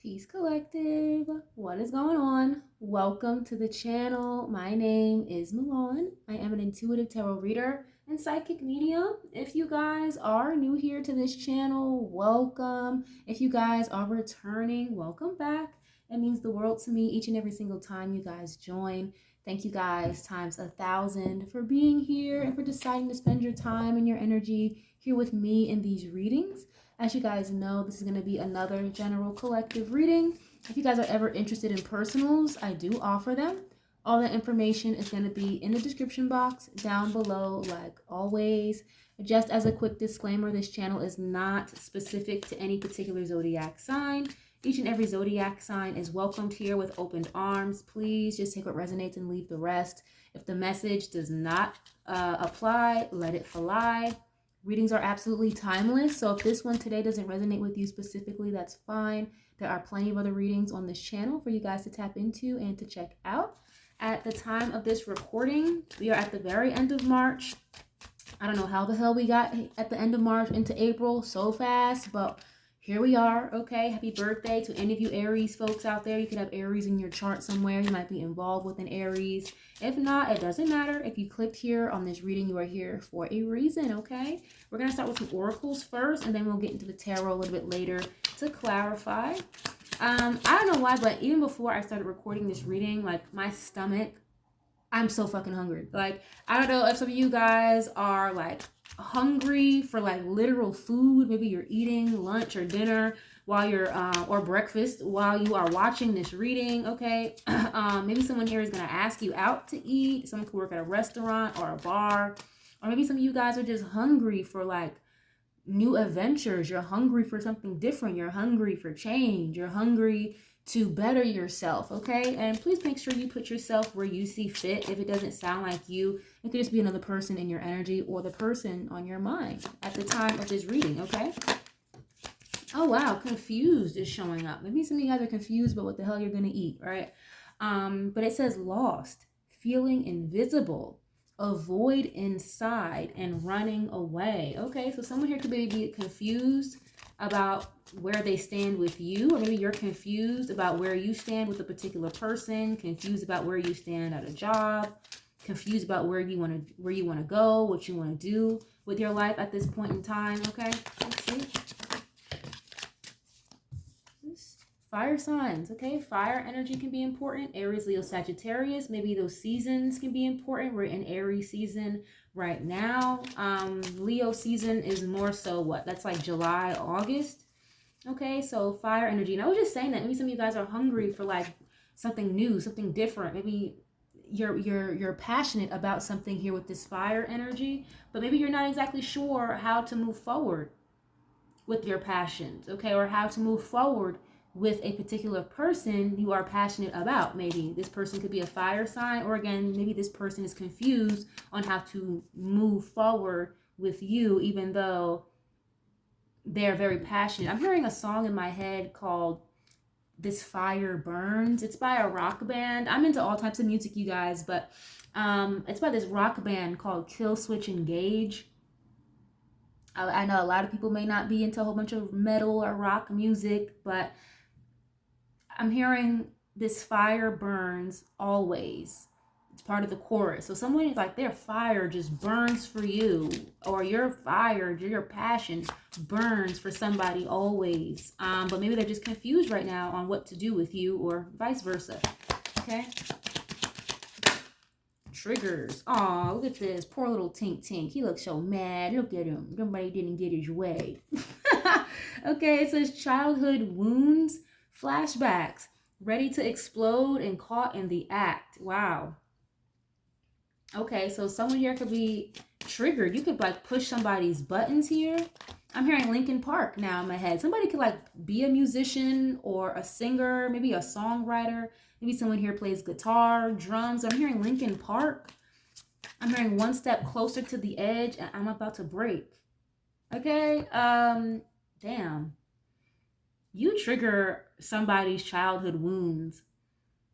Peace Collective. What is going on? Welcome to the channel. My name is Milan. I am an intuitive tarot reader and psychic medium. If you guys are new here to this channel, welcome. If you guys are returning, welcome back. It means the world to me each and every single time you guys join. Thank you guys times 1,000 for being here and for deciding to spend your time and your energy here with me in these readings. As you guys know, this is going to be another general collective reading. If you guys are ever interested in personals, I do offer them. All the information is going to be in the description box down below, like always. Just as a quick disclaimer, this channel is not specific to any particular zodiac sign. Each and every zodiac sign is welcomed here with open arms. Please just take what resonates and leave the rest. If the message does not apply, let it fly. Readings are absolutely timeless, so if this one today doesn't resonate with you specifically, that's fine. There are plenty of other readings on this channel for you guys to tap into and to check out. At the time of this recording, we are at the very end of March. I don't know how the hell we got at the end of March into April so fast, but here we are. Okay, happy birthday to any of you Aries folks out there. You could have Aries in your chart somewhere. You might be involved with an Aries. If not, it doesn't matter. If you clicked here on this reading, you are here for a reason. Okay, we're gonna start with some oracles first, and then we'll get into the tarot a little bit later to clarify. I don't know why, but even before I started recording this reading, like my stomach, I'm so fucking hungry. Like, I don't know if some of you guys are like hungry for like literal food. Maybe you're eating lunch or dinner while you're or breakfast while you are watching this reading. Okay, maybe someone here is going to ask you out to eat. Someone could work at a restaurant or a bar, or maybe some of you guys are just hungry for like new adventures. You're hungry for something different. You're hungry for change. You're hungry to better yourself. Okay, and please make sure you put yourself where you see fit. If it doesn't sound like you, it could just be another person in your energy or the person on your mind at the time of this reading. Okay. Oh wow, confused is showing up. Maybe some of you guys are confused about what the hell you're gonna eat, right? But it says lost, feeling invisible, avoid inside, and running away. Okay, so someone here could maybe be confused about where they stand with you, or maybe you're confused about where you stand with a particular person, confused about where you stand at a job, confused about where you want to go, what you want to do with your life at this point in time. Okay, let's see. Fire signs. Okay, fire energy can be important. Aries, Leo, Sagittarius, maybe those seasons can be important. We're in Aries season right now. Leo season is more so what? That's like July, August. Okay, so fire energy. And I was just saying that maybe some of you guys are hungry for like something new, something different. Maybe you're passionate about something here with this fire energy, but maybe you're not exactly sure how to move forward with your passions, okay, or how to move forward with a particular person you are passionate about. Maybe this person could be a fire sign, or again, maybe this person is confused on how to move forward with you, even though they're very passionate. I'm hearing a song in my head called This Fire Burns. It's by a rock band. I'm into all types of music, you guys, but it's by this rock band called Kill Switch Engage. I know a lot of people may not be into a whole bunch of metal or rock music, but I'm hearing this fire burns always. It's part of the chorus. So someone is like, their fire just burns for you, or your fire, your passion burns for somebody always. But maybe they're just confused right now on what to do with you, or vice versa. Okay. Triggers. Oh, look at this poor little Tink Tink. He looks so mad. Look at him. Nobody didn't get his way. Okay, it says childhood wounds, flashbacks, ready to explode and caught in the act. Wow. Okay, so someone here could be triggered. You could like push somebody's buttons here. I'm hearing Linkin Park now in my head. Somebody could like be a musician or a singer, maybe a songwriter. Maybe someone here plays guitar, drums. I'm hearing Linkin Park. I'm hearing one step closer to the edge and I'm about to break. Okay, damn. You trigger somebody's childhood wounds.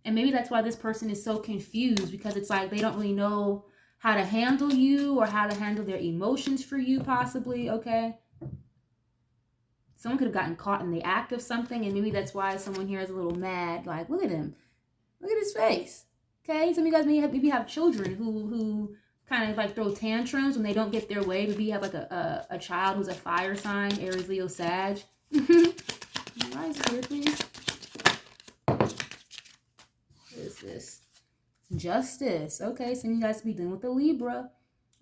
And maybe that's why this person is so confused, because it's like they don't really know how to handle you or how to handle their emotions for you, possibly. Okay. Someone could have gotten caught in the act of something, and maybe that's why someone here is a little mad. Like, look at him. Look at his face. Okay? Some of you guys maybe have children who kind of like throw tantrums when they don't get their way. Maybe you have like a child who's a fire sign, Aries, Leo, Sag. Why is this here, please? What is this? Justice. Okay, some of you guys be dealing with the Libra.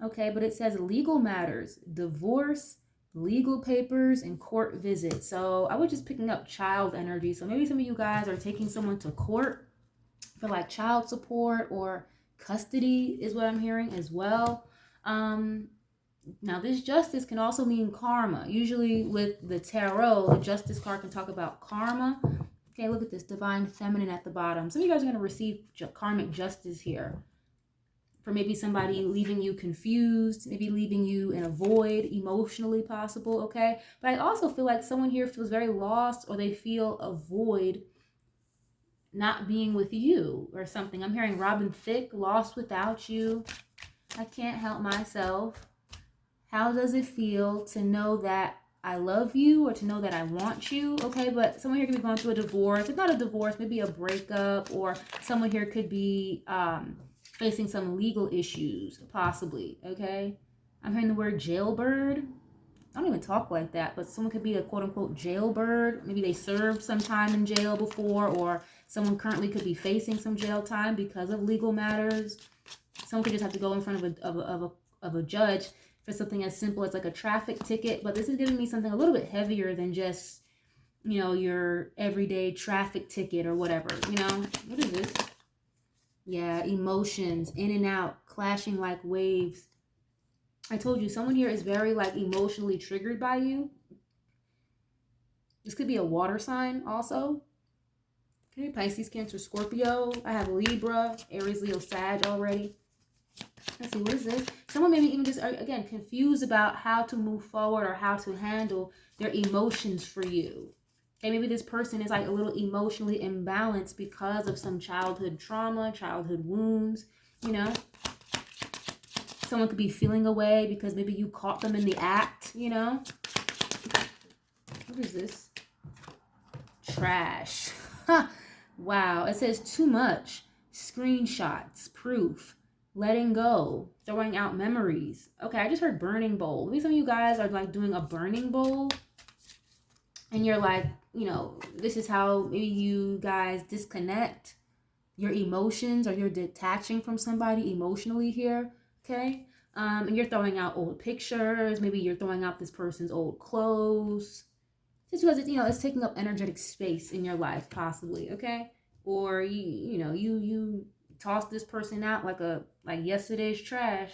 Okay, but it says legal matters, divorce, legal papers, and court visits. So I was just picking up child energy. So maybe some of you guys are taking someone to court for like child support or custody is what I'm hearing as well. Now this justice can also mean karma. Usually with the tarot, the justice card can talk about karma. Okay, look at this divine feminine at the bottom. Some of you guys are going to receive karmic justice here for maybe somebody leaving you confused, maybe leaving you in a void, emotionally possible, okay? But I also feel like someone here feels very lost, or they feel a void not being with you or something. I'm hearing Robin Thicke, lost without you. I can't help myself. How does it feel to know that I love you, or to know that I want you? Okay, but someone here could be going through a divorce. If not a divorce, maybe a breakup, or someone here could be facing some legal issues, possibly, okay? I'm hearing the word jailbird. I don't even talk like that, but someone could be a quote-unquote jailbird. Maybe they served some time in jail before, or someone currently could be facing some jail time because of legal matters. Someone could just have to go in front of a judge for something as simple as like a traffic ticket. But this is giving me something a little bit heavier than just, you know, your everyday traffic ticket or whatever. You know, what is this? Yeah, emotions, in and out, clashing like waves. I told you, someone here is very like emotionally triggered by you. This could be a water sign also. Okay, Pisces, Cancer, Scorpio. I have Libra, Aries, Leo, Sag already. Let's see, what is this? Someone maybe even just, again, confused about how to move forward or how to handle their emotions for you. Okay, maybe this person is like a little emotionally imbalanced because of some childhood trauma, childhood wounds, you know. Someone could be feeling away because maybe you caught them in the act, you know. What is this? Trash. Wow, it says too much. Screenshots, proof, letting go, throwing out memories. Okay, I just heard burning bowl. Maybe some of you guys are like doing a burning bowl, and you're like, you know, this is how maybe you guys disconnect your emotions, or you're detaching from somebody emotionally here, okay? And you're throwing out old pictures. Maybe you're throwing out this person's old clothes. Just because it's, you know, it's taking up energetic space in your life, possibly, okay? Or you toss this person out like yesterday's trash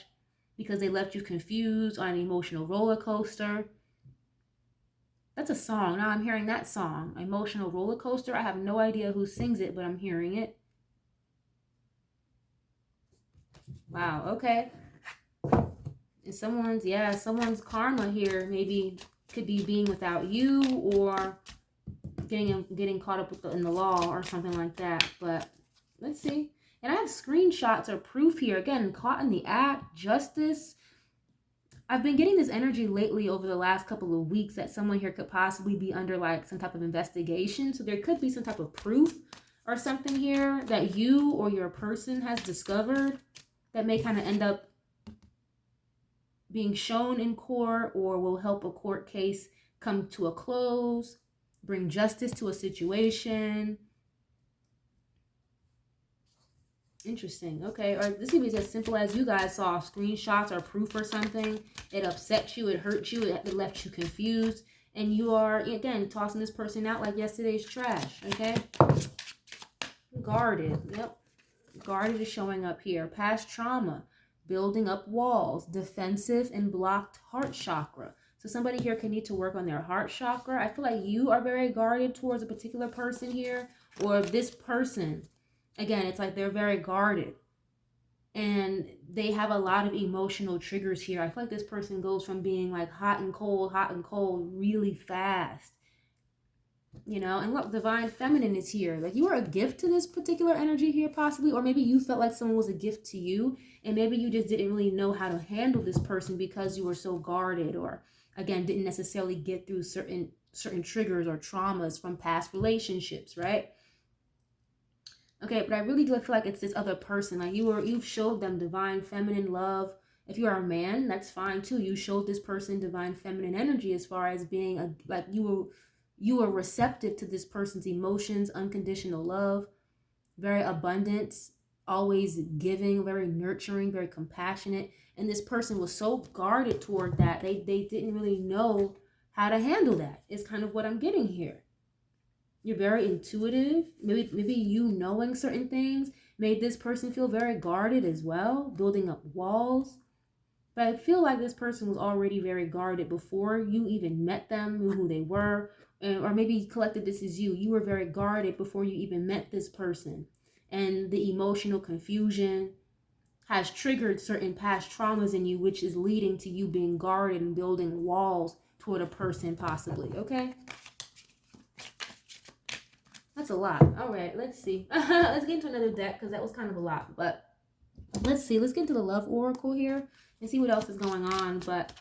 because they left you confused on an emotional roller coaster. That's a song. Now I'm hearing that song, Emotional Roller Coaster. I have no idea who sings it, but I'm hearing it. Wow, okay. And someone's karma here maybe could be being without you, or getting caught up in the law or something like that. But let's see. And I have screenshots or proof here. Again, caught in the act, justice. I've been getting this energy lately over the last couple of weeks that someone here could possibly be under like some type of investigation. So there could be some type of proof or something here that you or your person has discovered that may kind of end up being shown in court, or will help a court case come to a close, bring justice to a situation. Interesting. Okay, or this could be as simple as you guys saw screenshots or proof or something. It upset you, it hurt you, it left you confused, and you are, again, tossing this person out like yesterday's trash, okay? Guarded. Yep. Guarded is showing up here. Past trauma, building up walls, defensive and blocked heart chakra. So somebody here can need to work on their heart chakra. I feel like you are very guarded towards a particular person here, or this person, again, it's like they're very guarded and they have a lot of emotional triggers here. I feel like this person goes from being like hot and cold really fast. You know, and look, divine feminine is here. Like you are a gift to this particular energy here, possibly, or maybe you felt like someone was a gift to you, and maybe you just didn't really know how to handle this person because you were so guarded, or again, didn't necessarily get through certain certain triggers or traumas from past relationships, right? Okay, but I really do feel like it's this other person. Like you've showed them divine feminine love. If you are a man, that's fine too. You showed this person divine feminine energy as far as being like you were receptive to this person's emotions, unconditional love, very abundant, always giving, very nurturing, very compassionate. And this person was so guarded toward that. They didn't really know how to handle that. Is kind of what I'm getting here. You're very intuitive. Maybe you knowing certain things made this person feel very guarded as well, building up walls. But I feel like this person was already very guarded before you even met them, knew who they were, or maybe collected this as you. You were very guarded before you even met this person. And the emotional confusion has triggered certain past traumas in you, which is leading to you being guarded and building walls toward a person possibly, okay? That's a lot. All right, let's see. Let's get into another deck because that was kind of a lot. But let's see. Let's get into the love oracle here and see what else is going on. But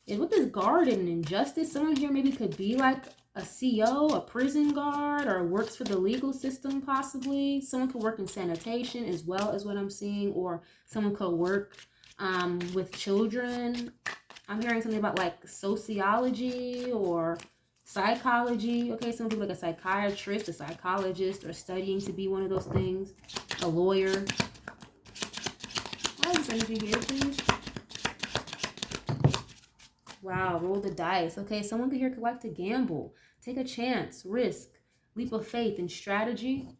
with this guard and injustice, someone here maybe could be like a CO, a prison guard, or works for the legal system possibly. Someone could work in sanitation as well as what I'm seeing, or someone could work with children. I'm hearing something about like sociology or psychology. Okay, some people like a psychiatrist, a psychologist, or studying to be one of those things. A lawyer. Why is this energy here, please? Wow, roll the dice. Okay, someone here could like to gamble, take a chance, risk, leap of faith, and strategy.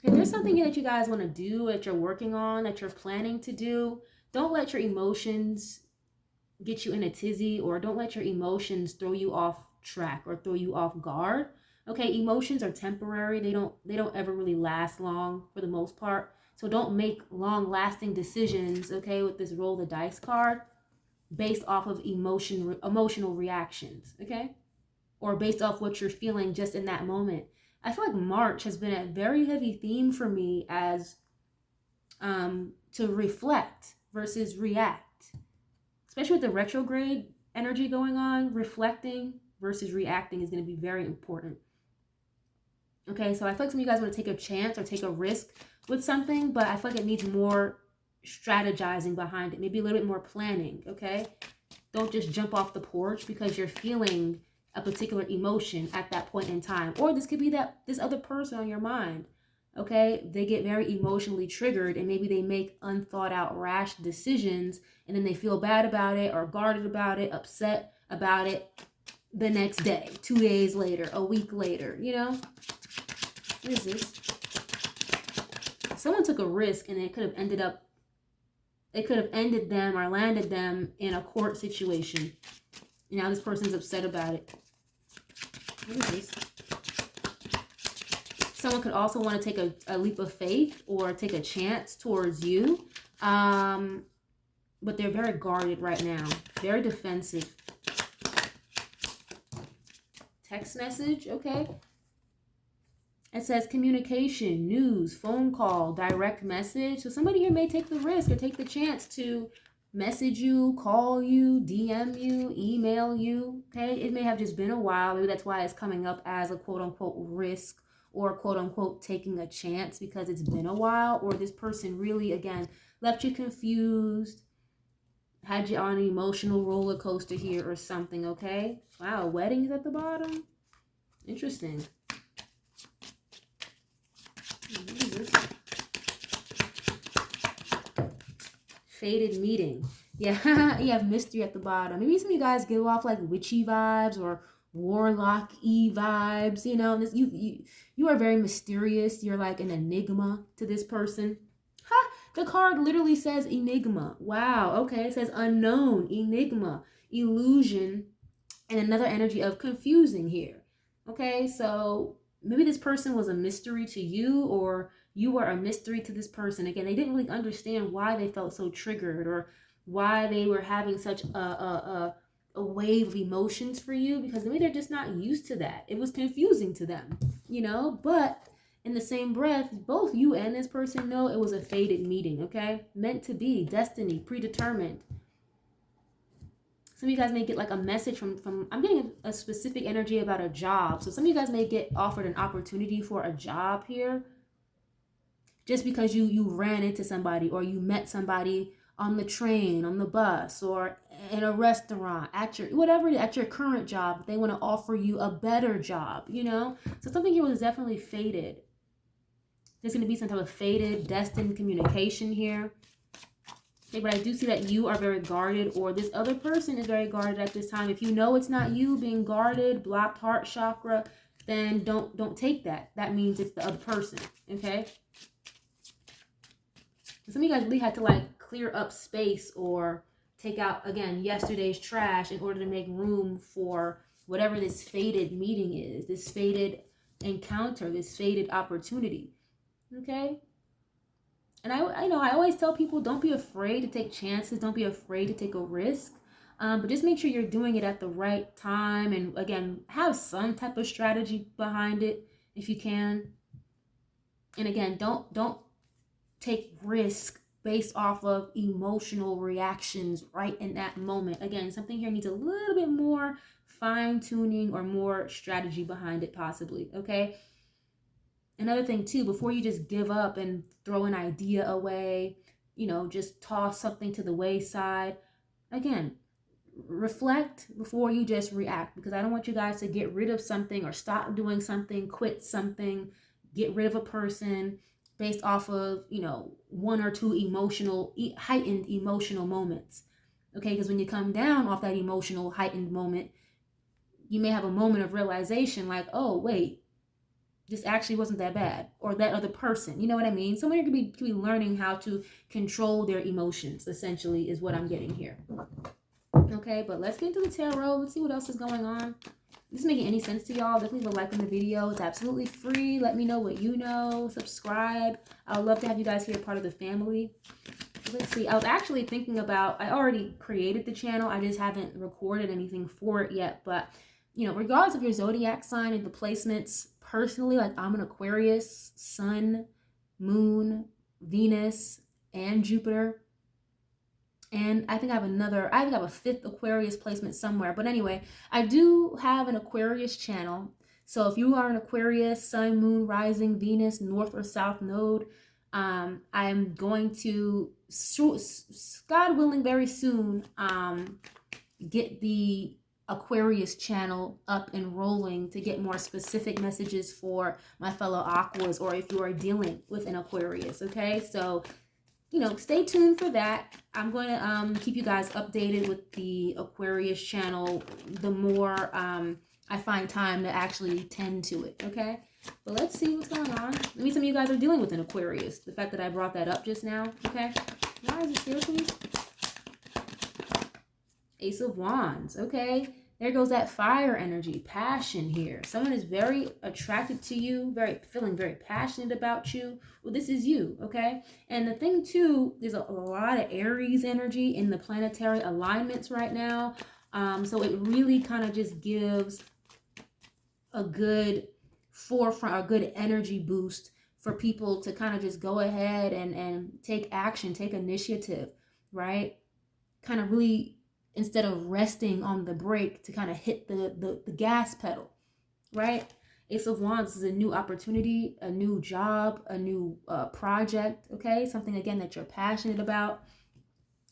If there's something that you guys want to do, that you're working on, that you're planning to do, don't let your emotions get you in a tizzy, or don't let your emotions throw you off track or throw you off guard. Okay, emotions are temporary. They don't ever really last long for the most part. So don't make long lasting decisions, okay, with this roll the dice card based off of emotional reactions, okay? Or based off what you're feeling just in that moment. I feel like March has been a very heavy theme for me as to reflect versus react. Especially with the retrograde energy going on, reflecting versus reacting is going to be very important. Okay, so I feel like some of you guys want to take a chance or take a risk with something, but I feel like it needs more strategizing behind it. Maybe a little bit more planning, okay? Don't just jump off the porch because you're feeling a particular emotion at that point in time. Or this could be that this other person on your mind, okay? They get very emotionally triggered and maybe they make unthought out rash decisions and then they feel bad about it or guarded about it, upset about it the next day, 2 days later, a week later, you know? What is this? Someone took a risk and it could have ended them or landed them in a court situation. And now this person's upset about it. What is this? Someone could also want to take a leap of faith or take a chance towards you. But they're very guarded right now. Very defensive. Text message, okay. It says communication, news, phone call, direct message. So somebody here may take the risk or take the chance to message you, call you, DM you, email you. Okay, it may have just been a while. Maybe that's why it's coming up as a quote unquote risk or quote unquote taking a chance because it's been a while, or this person really, again, left you confused, had you on an emotional roller coaster here or something. Okay, wow, weddings at the bottom. Interesting. What is this? Fated meeting. Yeah, you have mystery at the bottom. Maybe some of you guys give off like witchy vibes or warlock-y vibes. You know, this you are very mysterious. You're like an enigma to this person. Ha! The card literally says enigma. Wow. Okay, it says unknown, enigma, illusion, and another energy of confusing here. Okay, so maybe this person was a mystery to you, or you were a mystery to this person. Again, they didn't really understand why they felt so triggered or why they were having such a wave of emotions for you, because maybe they're just not used to that. It was confusing to them, you know, but in the same breath, both you and this person know it was a fated meeting, okay? Meant to be, destiny, predetermined. Some of you guys may get like a message from I'm getting a specific energy about a job. So some of you guys may get offered an opportunity for a job here, just because you ran into somebody or you met somebody on the train, on the bus, or in a restaurant, at your whatever, at your current job. They want to offer you a better job, you know. So something here was definitely fated. There's going to be some type of fated, destined communication here. Okay, but I do see that you are very guarded, or this other person is very guarded at this time. If you know it's not you being guarded, blocked heart chakra, then don't take that. That means it's the other person, okay? Some of you guys really had to like clear up space or take out, again, yesterday's trash in order to make room for whatever this fated meeting is, this fated encounter, this fated opportunity, okay? And I know I always tell people, don't be afraid to take chances. Don't be afraid to take a risk. But just make sure you're doing it at the right time. And again, have some type of strategy behind it if you can. And again, don't take risk based off of emotional reactions right in that moment. Again, something here needs a little bit more fine tuning or more strategy behind it possibly, okay? Another thing too, before you just give up and throw an idea away, you know, just toss something to the wayside. Again, reflect before you just react, because I don't want you guys to get rid of something or stop doing something, quit something, get rid of a person based off of, you know, one or two heightened emotional moments. Okay, because when you come down off that emotional heightened moment, you may have a moment of realization like, oh, wait, this actually wasn't that bad, or that other person, you know what I mean? Someone could be learning how to control their emotions, essentially, is what I'm getting here. Okay, but let's get into the tarot. Let's see what else is going on. Is this making any sense to y'all? Definitely leave a like on the video. It's absolutely free. Let me know what you know. Subscribe. I would love to have you guys here, part of the family. Let's see. I was actually thinking about, I already created the channel. I just haven't recorded anything for it yet. But, you know, regardless of your zodiac sign and the placements, personally, like I'm an Aquarius, Sun, Moon, Venus, and Jupiter. And I think I have a fifth Aquarius placement somewhere. But anyway, I do have an Aquarius channel. So if you are an Aquarius, Sun, Moon, Rising, Venus, North or South Node, I'm going to, God willing, very soon, get the Aquarius channel up and rolling to get more specific messages for my fellow Aquas, or if you are dealing with an Aquarius, okay? So, you know, stay tuned for that. I'm going to keep you guys updated with the Aquarius channel the more I find time to actually tend to it, okay? But let's see what's going on. Maybe some of you guys are dealing with an Aquarius. The fact that I brought that up just now, okay? Why is it here, please? Ace of Wands, okay? There goes that fire energy, passion here. Someone is very attracted to you, feeling very passionate about you. Well, this is you, okay? And the thing too, there's a lot of Aries energy in the planetary alignments right now. So it really kind of just gives a good forefront, a good energy boost for people to kind of just go ahead and take action, take initiative, right? Kind of really, instead of resting on the brake, to kind of hit the gas pedal, right? Ace of Wands is a new opportunity, a new job, a new project, okay? Something, again, that you're passionate about.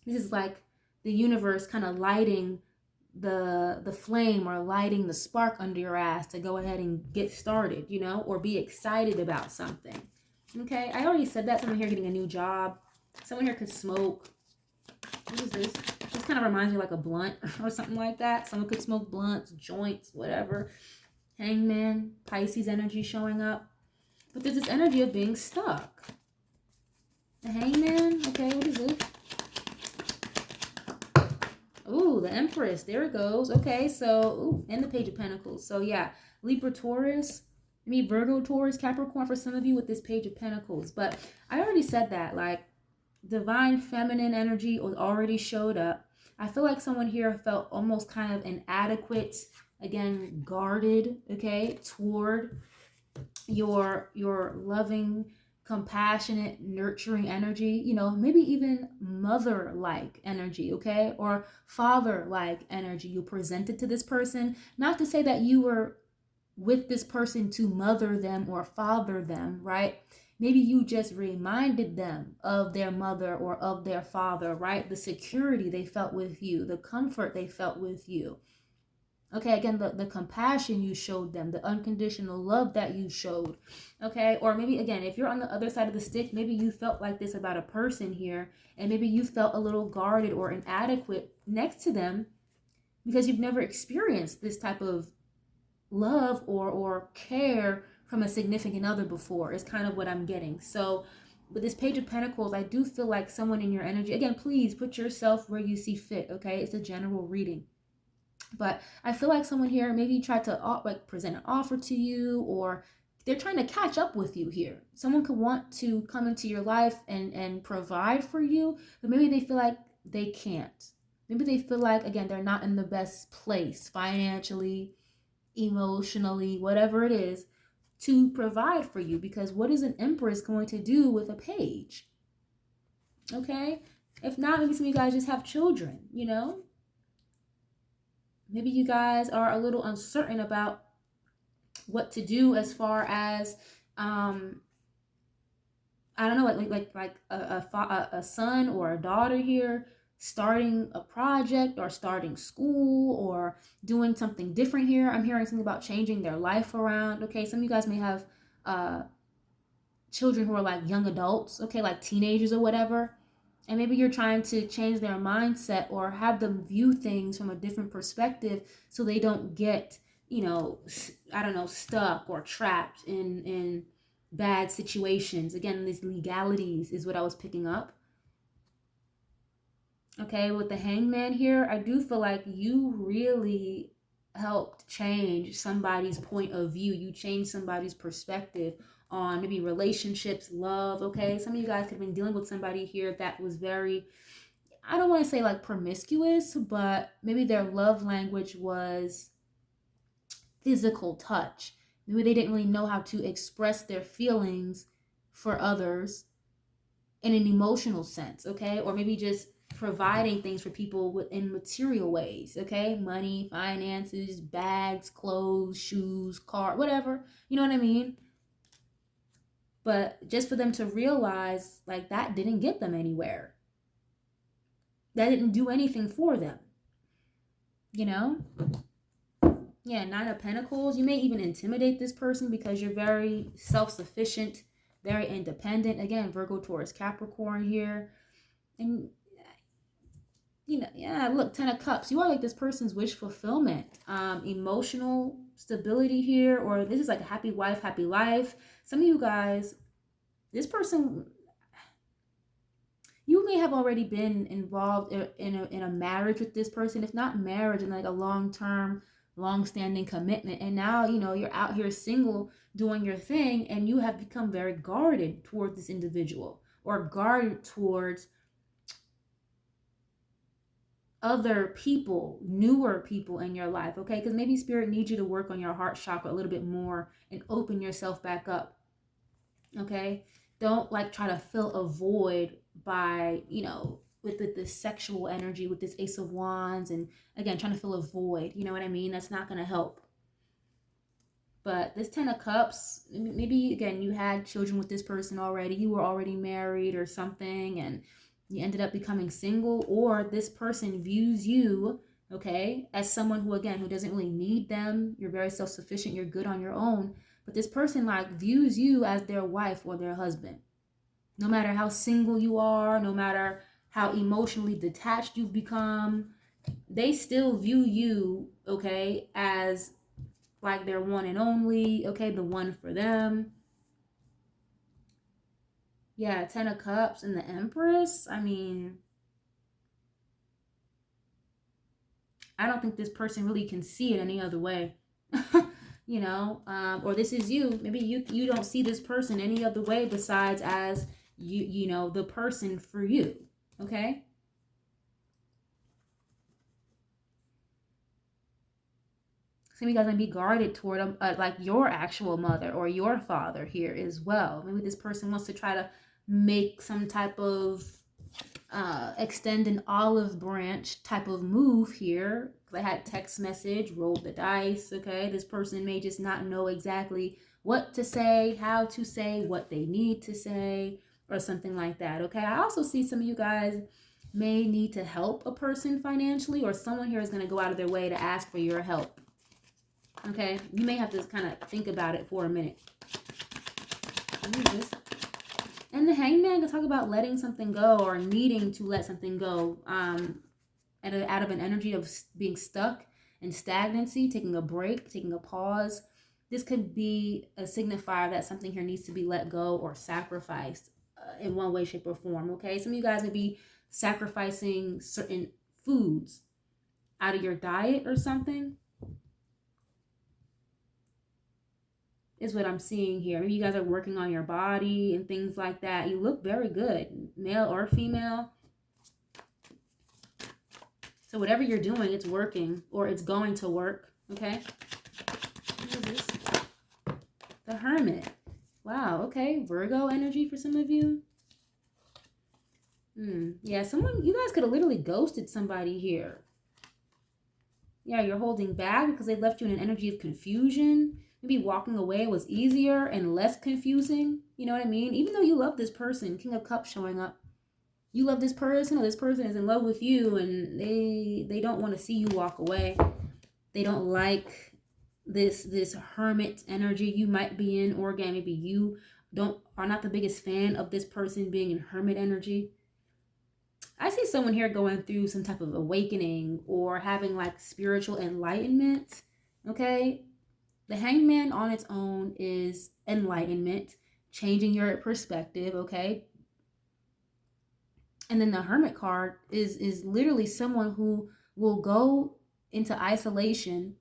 This is like the universe kind of lighting the flame, or lighting the spark under your ass to go ahead and get started, you know, or be excited about something, okay? I already said that. Someone here getting a new job. Someone here could smoke. What is this? This kind of reminds me of like a blunt or something like that. Someone could smoke blunts, joints, whatever. Hangman, Pisces energy showing up. But there's this energy of being stuck. The Hangman, okay, what is this? Ooh, the Empress, there it goes. Okay, so, ooh, and the Page of Pentacles. So yeah, Libra, Taurus, maybe Virgo, Taurus, Capricorn for some of you with this Page of Pentacles. But I already said that, like, divine feminine energy was already showed up. I feel like someone here felt almost kind of inadequate, again, guarded, okay, toward your loving compassionate, nurturing energy, you know, maybe even mother-like energy, okay? Or father-like energy you presented to this person. Not to say that you were with this person to mother them or father them, right? Maybe you just reminded them of their mother or of their father, right? The security they felt with you, the comfort they felt with you. Okay, again, the compassion you showed them, the unconditional love that you showed. Okay, or maybe again, if you're on the other side of the stick, maybe you felt like this about a person here, and maybe you felt a little guarded or inadequate next to them because you've never experienced this type of love or care from a significant other before, is kind of what I'm getting. So with this Page of Pentacles, I do feel like someone in your energy, again, please put yourself where you see fit, okay? It's a general reading. But I feel like someone here maybe tried to like present an offer to you, or they're trying to catch up with you here. Someone could want to come into your life and provide for you, but maybe they feel like they can't. Maybe they feel like, again, they're not in the best place financially, emotionally, whatever it is, to provide for you. Because what is an Empress going to do with a page? Okay? If not, maybe some of you guys just have children, you know? Maybe you guys are a little uncertain about what to do as far as, I don't know, like a son or a daughter here starting a project or starting school or doing something different here. I'm hearing something about changing their life around. Okay, some of you guys may have children who are like young adults, okay, like teenagers or whatever. And maybe you're trying to change their mindset or have them view things from a different perspective so they don't get, you know, I don't know, stuck or trapped in bad situations. Again, these legalities is what I was picking up. Okay, with the Hangman here, I do feel like you really helped change somebody's point of view. You changed somebody's perspective on maybe relationships, love. Okay, some of you guys could have been dealing with somebody here that was very, I don't want to say like promiscuous, but maybe their love language was physical touch. Maybe they didn't really know how to express their feelings for others in an emotional sense, okay? Or maybe just providing things for people in material ways, okay? Money, finances, bags, clothes, shoes, car, whatever. You know what I mean? But just for them to realize, like, that didn't get them anywhere. That didn't do anything for them. You know? Yeah, Nine of Pentacles. You may even intimidate this person because you're very self-sufficient, very independent. Again, Virgo, Taurus, Capricorn here. And, you know, yeah, look, Ten of Cups. You are like this person's wish fulfillment. Emotional stability here, or this is like a happy wife, happy life. Some of you guys, this person, you may have already been involved in a marriage with this person, if not marriage, in like a long-term, long-standing commitment. And now, you know, you're out here single doing your thing, and you have become very guarded towards this individual, or guarded towards other people, newer people in your life, okay? Because maybe Spirit needs you to work on your heart chakra a little bit more and open yourself back up, okay? Don't like try to fill a void by, you know, with this sexual energy, with this Ace of Wands, and again, trying to fill a void, you know what I mean? That's not going to help. But this Ten of Cups, maybe, again, you had children with this person already. You were already married or something, and you ended up becoming single, or this person views you, okay, as someone who, again, who doesn't really need them. You're very self-sufficient. You're good on your own. But this person, like, views you as their wife or their husband. No matter how single you are, no matter how emotionally detached you've become, they still view you, okay, as like their one and only, okay, the one for them. Yeah, Ten of Cups and the Empress. I mean, I don't think this person really can see it any other way. You know, or this is you. Maybe you don't see this person any other way besides as you know, the person for you. Okay. Some of you guys might be guarded toward like your actual mother or your father here as well. Maybe this person wants to try to make some type of extend an olive branch type of move here. I had text message, rolled the dice. Okay, this person may just not know exactly what to say, how to say, what they need to say, or something like that. Okay, I also see some of you guys may need to help a person financially, or someone here is going to go out of their way to ask for your help. Okay, you may have to kind of think about it for a minute. And the Hangman can talk about letting something go or needing to let something go out of an energy of being stuck and stagnancy, taking a break, taking a pause. This could be a signifier that something here needs to be let go or sacrificed in one way, shape, or form. Okay, some of you guys may be sacrificing certain foods out of your diet or something. Is what I'm seeing here. Maybe you guys are working on your body and things like that. You look very good, male or female. So whatever you're doing, it's working or it's going to work. Okay. What is this? The Hermit. Wow. Okay. Virgo energy for some of you. Yeah. You guys could have literally ghosted somebody here. Yeah. You're holding back because they left you in an energy of confusion. Maybe walking away was easier and less confusing. You know what I mean? Even though you love this person, King of Cups showing up. You love this person, or this person is in love with you, and they don't want to see you walk away. They don't like this hermit energy you might be in, or again, maybe you are not the biggest fan of this person being in hermit energy. I see someone here going through some type of awakening or having like spiritual enlightenment. Okay. The Hangman on its own is enlightenment, changing your perspective, okay? And then the Hermit card is literally someone who will go into isolation,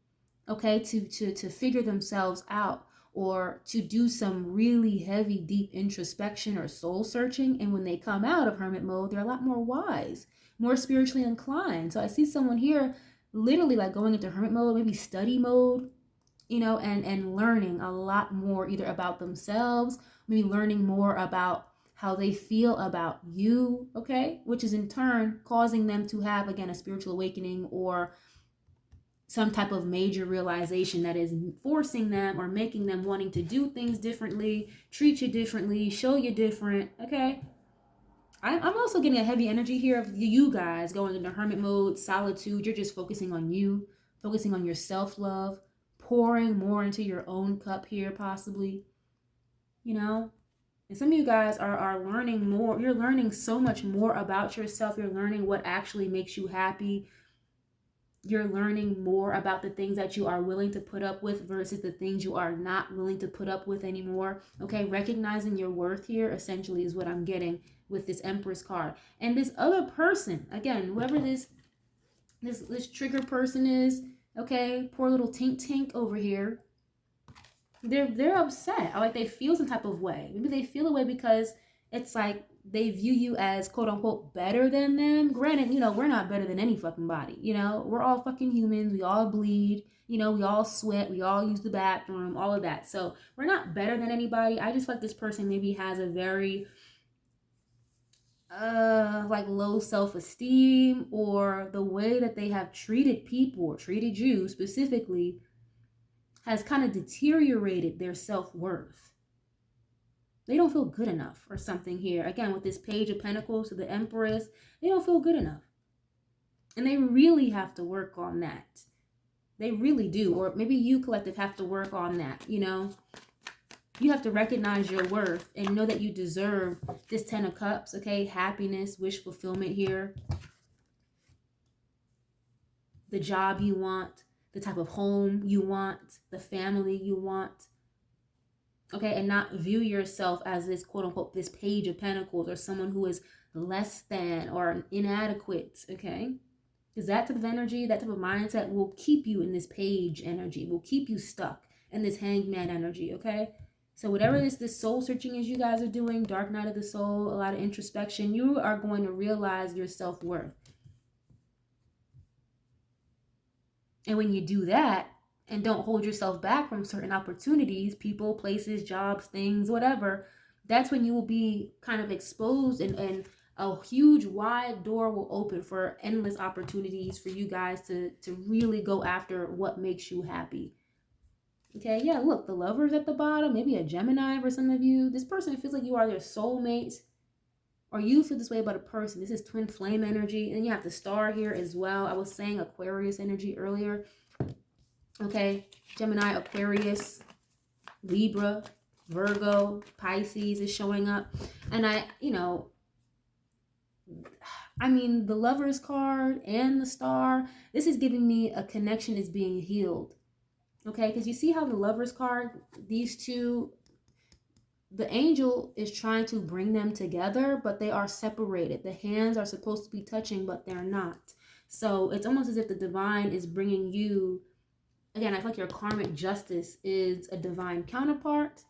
okay, to figure themselves out or to do some really heavy, deep introspection or soul searching. And when they come out of hermit mode, they're a lot more wise, more spiritually inclined. So I see someone here literally like going into hermit mode, maybe study mode, you know, and learning a lot more either about themselves, maybe learning more about how they feel about you, okay? Which is in turn causing them to have, again, a spiritual awakening or some type of major realization that is forcing them or making them wanting to do things differently, treat you differently, show you different, okay? I'm also getting a heavy energy here of you guys going into hermit mode, solitude. You're just focusing on you, focusing on your self-love, pouring more into your own cup here possibly, you know? And some of you guys are learning more. You're learning so much more about yourself. You're learning what actually makes you happy. You're learning more about the things that you are willing to put up with versus the things you are not willing to put up with anymore. Okay, recognizing your worth here essentially is what I'm getting with this Empress card. And this other person, again, whoever this trigger person is, okay, poor little tink over here. They're upset. Or like they feel some type of way. Maybe they feel a way because it's like they view you as quote unquote better than them. Granted, you know, we're not better than any fucking body. You know, we're all fucking humans. We all bleed. You know, we all sweat. We all use the bathroom. All of that. So we're not better than anybody. I just feel like this person maybe has a very like low self-esteem, or the way that they have treated people or treated you specifically has kind of deteriorated their self-worth. They don't feel good enough or something here. Again, with this Page of Pentacles to the Empress, they don't feel good enough. And they really have to work on that. They really do. Or maybe you, collective, have to work on that, you know? You have to recognize your worth and know that you deserve this 10 of Cups, okay? Happiness, wish fulfillment here. The job you want, the type of home you want, the family you want. Okay, and not view yourself as this quote unquote, this Page of Pentacles or someone who is less than or inadequate, okay? Because that type of energy, that type of mindset will keep you in this Page energy, will keep you stuck in this Hangman energy, okay? So whatever this soul searching is you guys are doing, Dark Night of the Soul, a lot of introspection, you are going to realize your self-worth. And when you do that, and don't hold yourself back from certain opportunities, people, places, jobs, things, whatever, that's when you will be kind of exposed, and a huge wide door will open for endless opportunities for you guys to really go after what makes you happy. Okay, yeah, look, the Lover's at the bottom, maybe a Gemini for some of you. This person feels like you are their soulmate, or you feel this way about a person. This is twin flame energy, and you have the star here as well. I was saying Aquarius energy earlier. Okay, Gemini, Aquarius, Libra, Virgo, Pisces is showing up. And I mean, the Lover's card and the star, this is giving me a connection is being healed. Okay, because you see how the Lover's card, these two, the angel is trying to bring them together, but they are separated. The hands are supposed to be touching, but they're not. So it's almost as if the divine is bringing you, again, I feel like your karmic justice is a divine counterpart.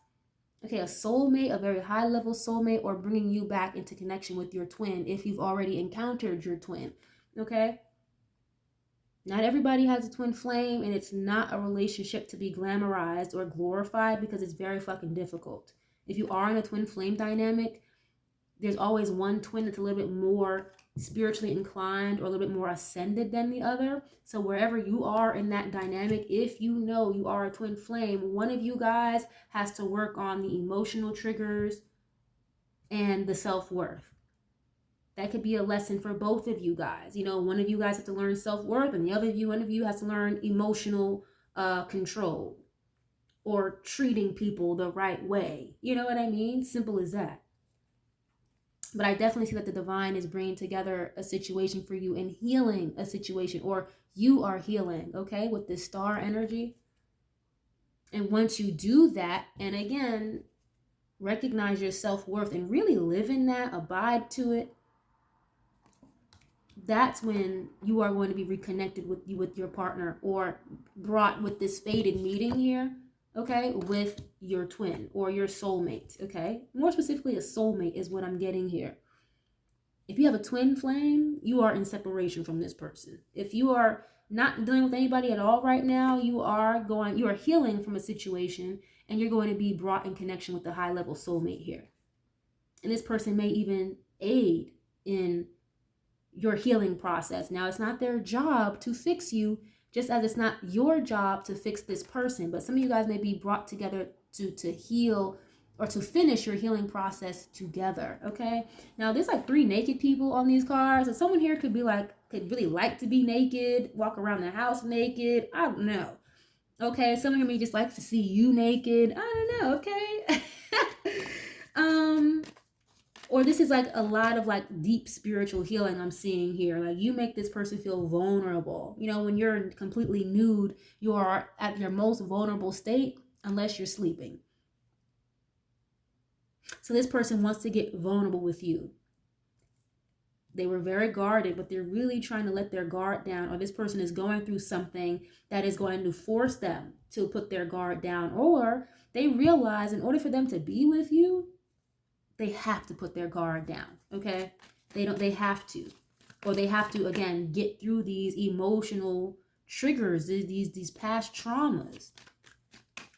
Okay, a soulmate, a very high level soulmate, or bringing you back into connection with your twin if you've already encountered your twin. Okay? Not everybody has a twin flame, and it's not a relationship to be glamorized or glorified because it's very fucking difficult. If you are in a twin flame dynamic, there's always one twin that's a little bit more spiritually inclined or a little bit more ascended than the other. So wherever you are in that dynamic, if you know you are a twin flame, one of you guys has to work on the emotional triggers and the self-worth. That could be a lesson for both of you guys. You know, one of you guys has to learn self-worth, and the other one of you has to learn emotional control or treating people the right way. You know what I mean? Simple as that. But I definitely see that the divine is bringing together a situation for you and healing a situation, or you are healing, okay, with this star energy. And once you do that, and again, recognize your self-worth and really live in that, abide to it, that's when you are going to be reconnected with your partner, or brought with this fated meeting here, okay, with your twin or your soulmate, okay? More specifically, a soulmate is what I'm getting here. If you have a twin flame, you are in separation from this person. If you are not dealing with anybody at all right now, you are healing from a situation, and you're going to be brought in connection with the high level soulmate here. And this person may even aid in your healing process. Now, it's not their job to fix you, just as it's not your job to fix this person. But some of you guys may be brought together to heal or to finish your healing process together, okay? Now, there's like 3 naked people on these cards. And someone here could really like to be naked, walk around the house naked. I don't know. Okay, someone here may just like to see you naked. I don't know, okay? Or this is like a lot of like deep spiritual healing I'm seeing here. Like you make this person feel vulnerable. You know, when you're completely nude, you are at your most vulnerable state unless you're sleeping. So this person wants to get vulnerable with you. They were very guarded, but they're really trying to let their guard down, or this person is going through something that is going to force them to put their guard down, or they realize in order for them to be with you, they have to put their guard down, okay? They have to. Or they have to, again, get through these emotional triggers, these past traumas.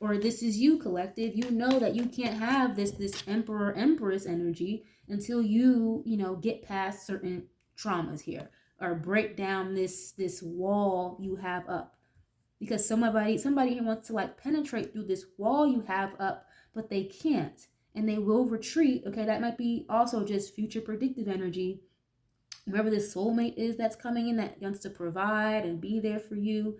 Or this is you, collective. You know that you can't have this emperor, empress energy until you get past certain traumas here, or break down this wall you have up. Because somebody here wants to like penetrate through this wall you have up, but they can't. And they will retreat. Okay, that might be also just future predictive energy. Whoever this soulmate is that's coming in that wants to provide and be there for you,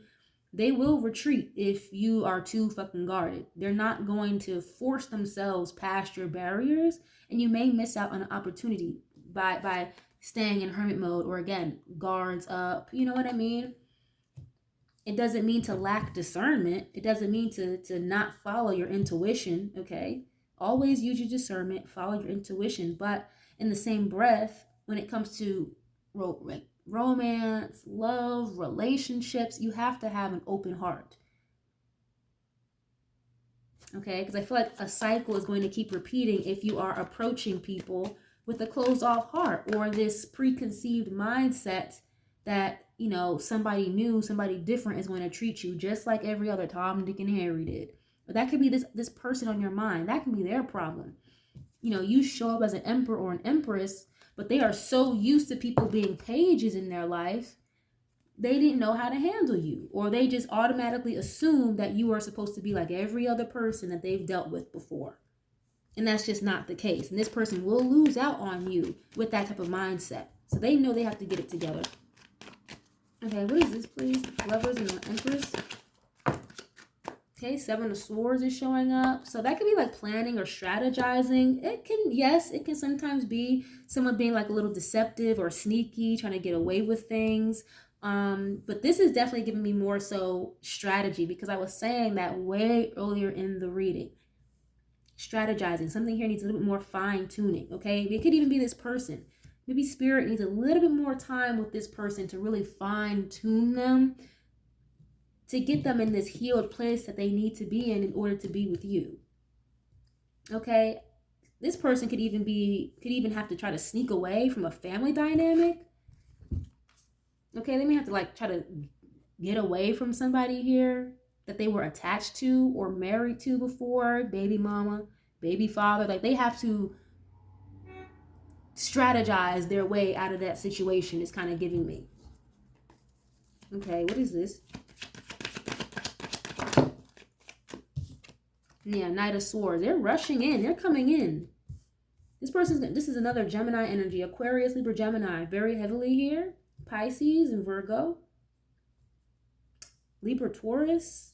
they will retreat if you are too fucking guarded. They're not going to force themselves past your barriers, and you may miss out on an opportunity by staying in hermit mode, or again, guards up. You know what I mean? It doesn't mean to lack discernment. It doesn't mean to not follow your intuition, okay? Always use your discernment, follow your intuition. But in the same breath, when it comes to romance, love, relationships, you have to have an open heart. Okay? Because I feel like a cycle is going to keep repeating if you are approaching people with a closed off heart, or this preconceived mindset that you know, somebody new, somebody different is going to treat you just like every other Tom, Dick, and Harry did. But that could be this person on your mind. That can be their problem. You know, you show up as an emperor or an empress, but they are so used to people being pages in their life, they didn't know how to handle you, or they just automatically assume that you are supposed to be like every other person that they've dealt with before. And that's just not the case. And this person will lose out on you with that type of mindset. So they know they have to get it together. Okay, what is this, please? Lovers and the Empress. Okay, Seven of Swords is showing up. So that could be like planning or strategizing. It can sometimes be someone being like a little deceptive or sneaky, trying to get away with things. But this is definitely giving me more so strategy, because I was saying that way earlier in the reading. Strategizing. Something here needs a little bit more fine tuning, okay? It could even be this person. Maybe spirit needs a little bit more time with this person to really fine tune them, to get them in this healed place that they need to be in order to be with you. Okay? This person could even have to try to sneak away from a family dynamic. Okay, they may have to like try to get away from somebody here that they were attached to or married to before, baby mama, baby father. Like they have to strategize their way out of that situation, is kind of giving me. Okay, what is this? Yeah, Knight of Swords. They're rushing in. They're coming in. This is another Gemini energy. Aquarius, Libra, Gemini. Very heavily here. Pisces and Virgo. Libra, Taurus.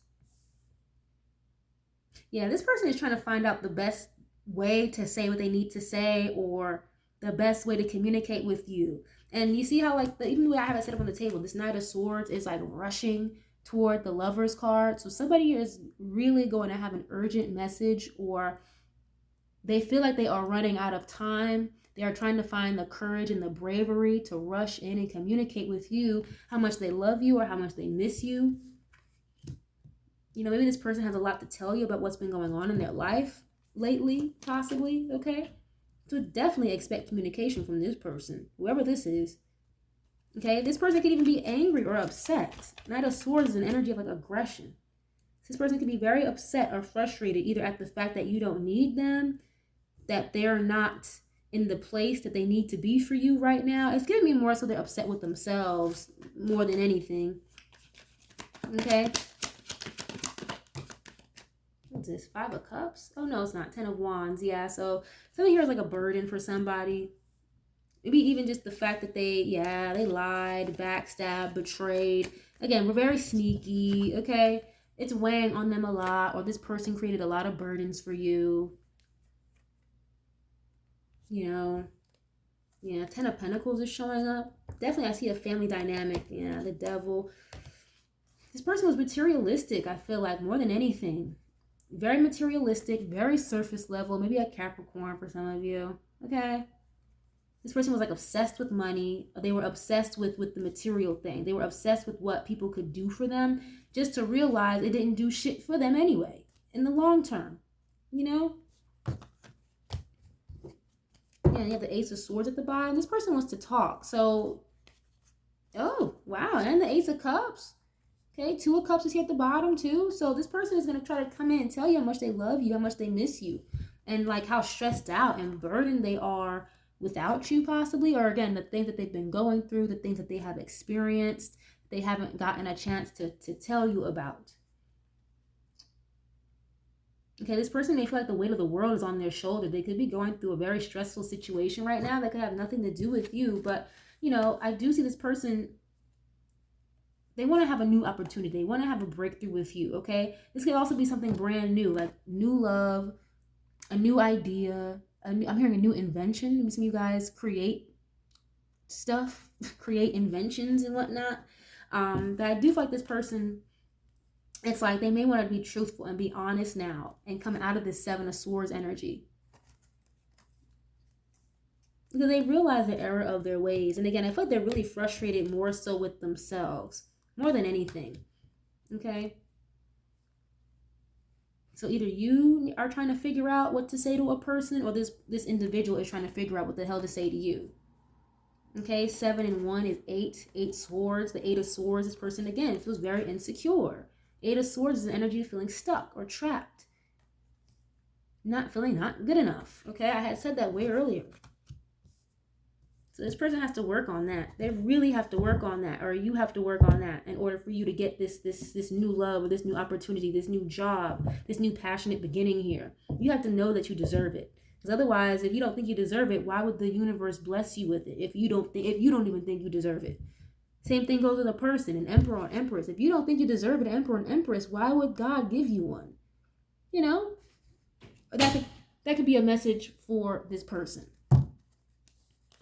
Yeah, this person is trying to find out the best way to say what they need to say, or the best way to communicate with you. And you see how like even the way I have it set up on the table, this Knight of Swords is like rushing toward the Lover's card. So somebody here is really going to have an urgent message, or they feel like they are running out of time. They are trying to find the courage and the bravery to rush in and communicate with you how much they love you or how much they miss you. You know, maybe this person has a lot to tell you about what's been going on in their life lately, possibly, okay? So definitely expect communication from this person, whoever this is. Okay, this person could even be angry or upset. Knight of Swords is an energy of like aggression. This person could be very upset or frustrated, either at the fact that you don't need them, that they're not in the place that they need to be for you right now. It's giving me more so they're upset with themselves more than anything. Okay. What's this? 5 of Cups? Oh, no, it's not. 10 of Wands. Yeah, so something here is like a burden for somebody. Maybe even just the fact that they lied, backstabbed, betrayed. Again, we're very sneaky, okay? It's weighing on them a lot, or this person created a lot of burdens for you. You know, yeah, 10 of Pentacles is showing up. Definitely, I see a family dynamic. Yeah, the Devil. This person was materialistic, I feel like, more than anything. Very materialistic, very surface level, maybe a Capricorn for some of you, okay? This person was like obsessed with money. They were obsessed with the material thing. They were obsessed with what people could do for them, just to realize it didn't do shit for them anyway, in the long term, you know? Yeah, you have the Ace of Swords at the bottom. This person wants to talk, so, oh, wow, and the Ace of Cups. Okay, 2 of Cups is here at the bottom too. So this person is going to try to come in and tell you how much they love you, how much they miss you, and like how stressed out and burdened they are without you possibly, or again, the things that they've been going through, the things that they have experienced, they haven't gotten a chance to tell you about. Okay, this person may feel like the weight of the world is on their shoulder. They could be going through a very stressful situation right now that could have nothing to do with you. But, you know, I do see this person, they want to have a new opportunity. They want to have a breakthrough with you, okay? This could also be something brand new, like new love, a new idea. I'm hearing a new invention. Maybe some of you guys create stuff, create inventions and whatnot. But I do feel like this person, it's like they may want to be truthful and be honest now and come out of this 7 of Swords energy. Because they realize the error of their ways. And again, I feel like they're really frustrated more so with themselves, more than anything. Okay? So either you are trying to figure out what to say to a person, or this individual is trying to figure out what the hell to say to you. Okay, 7 and 1 is 8. 8 swords. The 8 of swords, this person again feels very insecure. 8 of swords is the energy of feeling stuck or trapped. Not feeling not good enough. Okay, I had said that way earlier. So this person has to work on that. They really have to work on that, or you have to work on that in order for you to get this new love, or this new opportunity, this new job, this new passionate beginning here. You have to know that you deserve it. Because otherwise, if you don't think you deserve it, why would the universe bless you with it if you don't even think you deserve it? Same thing goes with a person, an emperor or empress. If you don't think you deserve an emperor and empress, why would God give you one? You know, that could be a message for this person.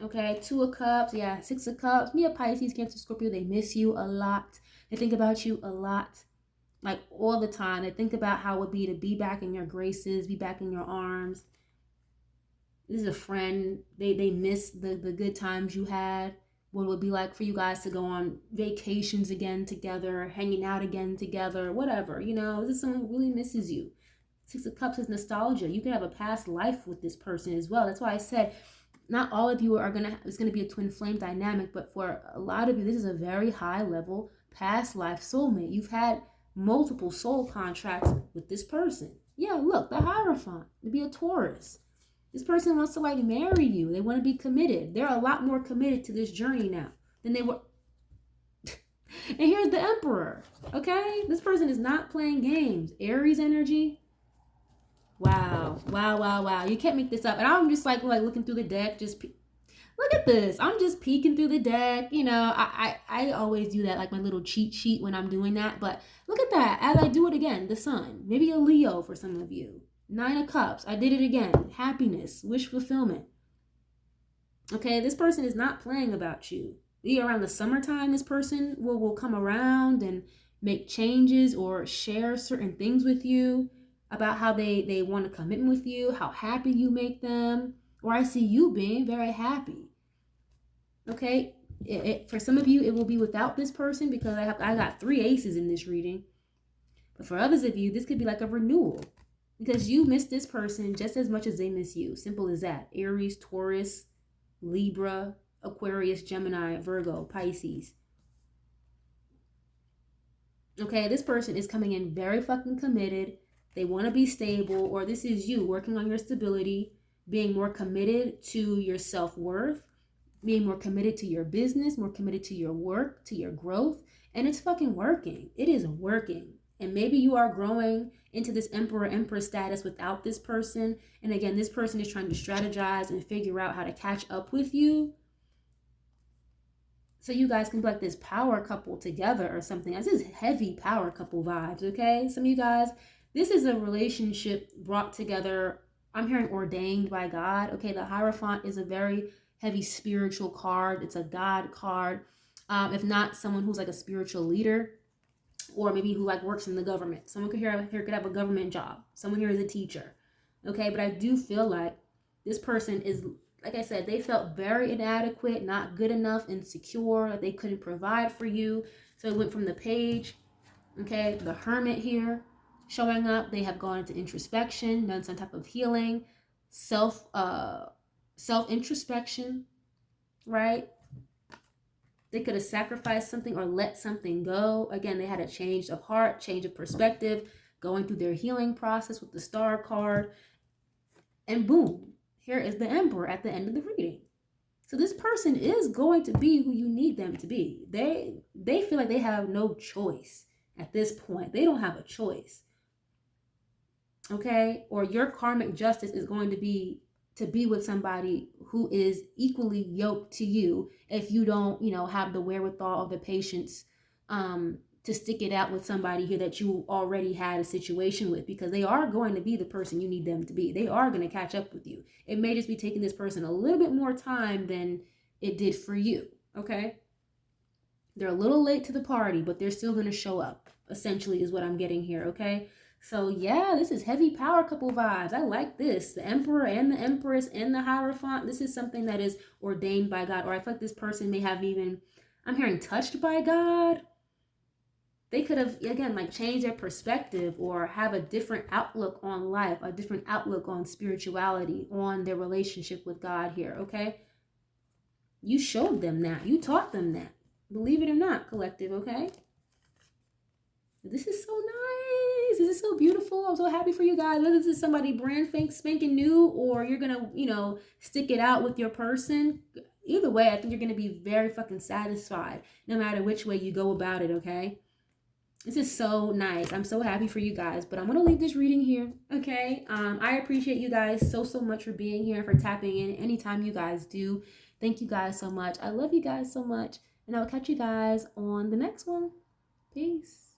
Okay, 2 of Cups, yeah, 6 of Cups. Me, a Pisces, Cancer, Scorpio, they miss you a lot. They think about you a lot, like all the time. They think about how it would be to be back in your graces, be back in your arms. This is a friend. They miss the good times you had. What it would be like for you guys to go on vacations again together, hanging out again together, whatever. You know, this is someone who really misses you. 6 of Cups is nostalgia. You can have a past life with this person as well. That's why I said not all of you are it's gonna be a twin flame dynamic, but for a lot of you, this is a very high level past life soulmate. You've had multiple soul contracts with this person. Yeah, look, the Hierophant, to be a Taurus. This person wants to like marry you. They want to be committed. They're a lot more committed to this journey now than they were. And here's the Emperor. Okay, this person is not playing games. Aries energy. Wow. You can't make this up. And I'm just like looking through the deck. Look at this. I'm just peeking through the deck. You know, I always do that, like my little cheat sheet when I'm doing that. But look at that. As I do it again, the Sun. Maybe a Leo for some of you. 9 of Cups. I did it again. Happiness. Wish fulfillment. Okay, this person is not playing about you. Around the summertime, this person will come around and make changes or share certain things with you about how they want a commitment with you, how happy you make them, or I see you being very happy. Okay, for some of you, it will be without this person because I got 3 aces in this reading. But for others of you, this could be like a renewal because you miss this person just as much as they miss you. Simple as that. Aries, Taurus, Libra, Aquarius, Gemini, Virgo, Pisces. Okay, this person is coming in very fucking committed. They want to be stable, or this is you working on your stability, being more committed to your self-worth, being more committed to your business, more committed to your work, to your growth, and it's fucking working. It is working. And maybe you are growing into this Emperor, Empress status without this person. And again, this person is trying to strategize and figure out how to catch up with you. So you guys can be like this power couple together or something. This is heavy power couple vibes, okay? Some of you guys, this is a relationship brought together. I'm hearing ordained by God. Okay, the Hierophant is a very heavy spiritual card. It's a God card. If not, someone who's like a spiritual leader, or maybe who like works in the government. Someone could could have a government job. Someone here is a teacher. Okay, but I do feel like this person is, like I said, they felt very inadequate, not good enough, insecure, that they couldn't provide for you. So it went from the Page, okay, the Hermit here showing up. They have gone into introspection, done some type of healing, self introspection, right? They could have sacrificed something or let something go. Again, they had a change of heart, change of perspective, going through their healing process with the Star card. And boom, here is the Emperor at the end of the reading. So this person is going to be who you need them to be. They feel like they have no choice at this point. They don't have a choice. Okay? Or your karmic justice is going to be with somebody who is equally yoked to you if you don't, have the wherewithal or the patience to stick it out with somebody here that you already had a situation with, because they are going to be the person you need them to be. They are going to catch up with you. It may just be taking this person a little bit more time than it did for you, okay? They're a little late to the party, but they're still going to show up, essentially, is what I'm getting here, okay? So yeah, this is heavy power couple vibes. I like this. The Emperor and the Empress and the Hierophant. This is something that is ordained by God. Or I feel like this person may have even, I'm hearing, touched by God. They could have, again, like changed their perspective or have a different outlook on life, a different outlook on spirituality, on their relationship with God here, okay? You showed them that. You taught them that. Believe it or not, collective, okay? This is so nice. This is so beautiful. I'm so happy for you guys. Whether this is somebody brand spanking new, or you're going to, you know, stick it out with your person. Either way, I think you're going to be very fucking satisfied no matter which way you go about it, okay? This is so nice. I'm so happy for you guys. But I'm going to leave this reading here, okay? I appreciate you guys so much for being here and for tapping in anytime you guys do. Thank you guys so much. I love you guys so much. And I'll catch you guys on the next one. Peace.